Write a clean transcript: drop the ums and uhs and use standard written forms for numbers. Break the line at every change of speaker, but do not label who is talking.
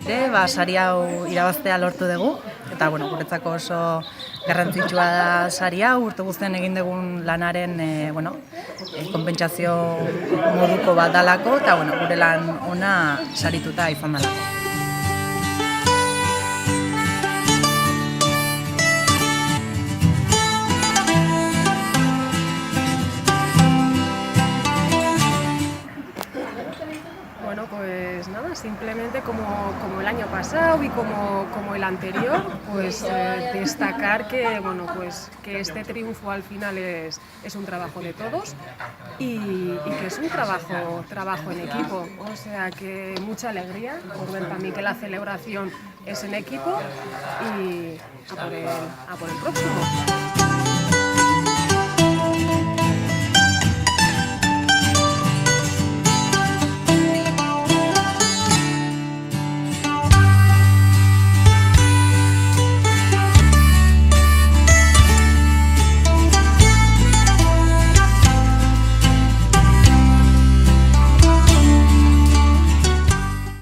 ere, sari hau irabaztea lortu dugu, eta guretzako oso garrantzitsua da sari hau, urte guztien egin dugun lanaren konpentsazio moduko bat dalako, eta gure lan ona sarituta izan dalako.
Bueno, pues nada, simplemente como el año pasado y como el anterior, pues destacar que, que este triunfo al final es un trabajo de todos y que es un trabajo en equipo. O sea que mucha alegría por ver también que la celebración es en equipo y a por el próximo.